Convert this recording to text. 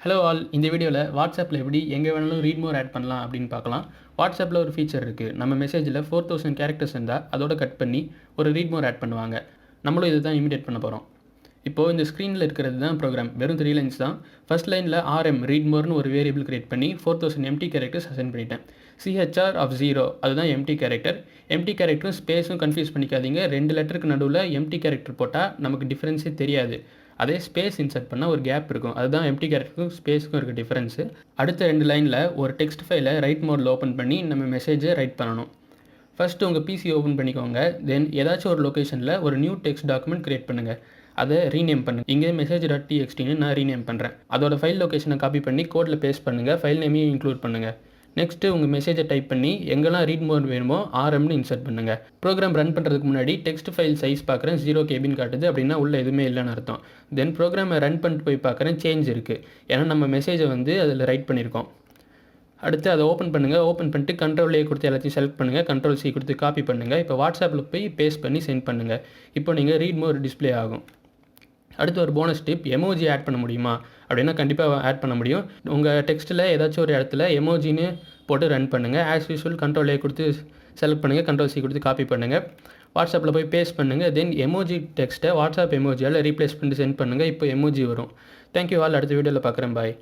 Hello all, இந்த வீடியோவில் வாட்ஸ்அப்பில் எப்படி எங்கே வேணாலும் ரீட்மோர் ஆட் பண்ணலாம் அப்படின்னு பார்க்கலாம். வாட்ஸ்அப்பில் ஒரு ஃபீச்சர் இருக்குது. நம்ம மெசேஜில் 4000 கேரக்டர்ஸ் இருந்தால் அதோட கட் பண்ணி ஒரு ரீட்மோர் ஆட் பண்ணுவாங்க. நம்மளும் இதை தான் இமிடியேட் பண்ண போகிறோம். இப்போது இந்த ஸ்க்ரீனில் இருக்கிறது தான் ப்ரோக்ராம். வெறும் 3 லைன்ஸ் தான். ஃபர்ஸ்ட் லைனில் ரீட்மோர்னு ஒரு வேரியபிள் கிரியேட் பண்ணி 4000 எம்டி கேரக்டர்ஸ் அசைன் பண்ணிட்டேன். சிஹெச்ஆர் ஆஃப் 0 அதுதான் எம்டி கேரக்டர். எம்டி கேரக்டரும் ஸ்பேஸும் கன்ஃபியூஸ் பண்ணிக்காதீங்க. 2 லெட்டருக்கு நடுவில் எம்டி கேரக்டர் போட்டால் நமக்கு டிஃப்ரென்ஸே தெரியாது. அதே ஸ்பேஸ் இன்சர்ட் பண்ணால் ஒரு கேப் இருக்கும். அதுதான் எம்டி கேரக்டருக்கும் ஸ்பேஸுக்கும் இருக்க டிஃப்ரென்ஸு. அடுத்த 2 லைனில் ஒரு டெக்ஸ்ட் ஃபைலை ரைட் மோடில் ஓப்பன் பண்ணி நம்ம மெசேஜை ரைட் பண்ணணும். ஃபஸ்ட்டு உங்கள் பிசி ஓப்பன் பண்ணிக்கோங்க. தென் ஏதாச்சும் ஒரு லொக்கேஷனில் ஒரு நியூ டெக்ஸ்ட் டாக்குமெண்ட் க்ரியேட் பண்ணுங்கள். அதை ரீநேம் பண்ணுங்கள். இங்கே message.txt நான் ரீநேம் பண்ணுறேன். அதோட ஃபைல் லொக்கேஷனை காப்பி பண்ணி கோடில் பேஸ்ட் பண்ணுங்கள். ஃபைல் நேமையும் இன்க்ளூட் பண்ணுங்கள். நெக்ஸ்ட்டு உங்கள் மெசேஜை டைப் பண்ணி எங்கெல்லாம் ரீட் மோட் வேணுமோ RMனு இன்சர்ட் பண்ணுங்கள். ப்ரோக்ராம் ரன் பண்ணுறதுக்கு முன்னாடி டெக்ஸ்ட் ஃபைல் சைஸ் பார்க்குறேன் 0 KBன்னு காட்டுது. அப்படின்னா உள்ளே எதுவுமே இல்லைன்னு அர்த்தம். தென் ப்ரோக்ராமை ரன் பண்ணிட்டு போய் பார்க்குறேன் சேஞ்ச் இருக்குது. ஏன்னா நம்ம மெசேஜை அதில் ரைட் பண்ணியிருக்கோம். அடுத்து அதை ஓப்பன் பண்ணுங்கள். ஓப்பன் பண்ணிட்டு Ctrl+A கொடுத்து எல்லாத்தையும் செலக்ட் பண்ணுங்கள். Ctrl+C கொடுத்து காப்பி பண்ணுங்கள். இப்போ வாட்ஸ்அப்பில் போய் பேஸ்ட் பண்ணி சென்ட் பண்ணுங்கள். இப்போ நீங்கள் ரீட் மோர் டிஸ்பிளே ஆகும். அடுத்து ஒரு போனஸ் டிப், எமோஜி ஆட் பண்ண முடியுமா அப்படின்னா கண்டிப்பாக ஆட் பண்ண முடியும். உங்கள் டெக்ஸ்ட்டில் ஏதாச்சும் ஒரு இடத்துல எமோஜின்னு போட்டு ரன் பண்ணுங்கள். ஆஸ் யூஸ்வல் Ctrl+A கொடுத்து செலக்ட் பண்ணுங்கள். Ctrl+C கொடுத்து காப்பி பண்ணுங்கள். வாட்ஸ்அப்பில் போய் பேஸ்ட் பண்ணுங்கள். தென் எமோஜி டெக்ஸ்ட்டை வாட்ஸ்அப் எமோஜியால் ரீப்ளேஸ் பண்ணிட்டு சென்ட் பண்ணுங்கள். இப்போ எமோஜி வரும். Thank you all. அடுத்த வீடியோவில் பார்க்குறேன். பாய்.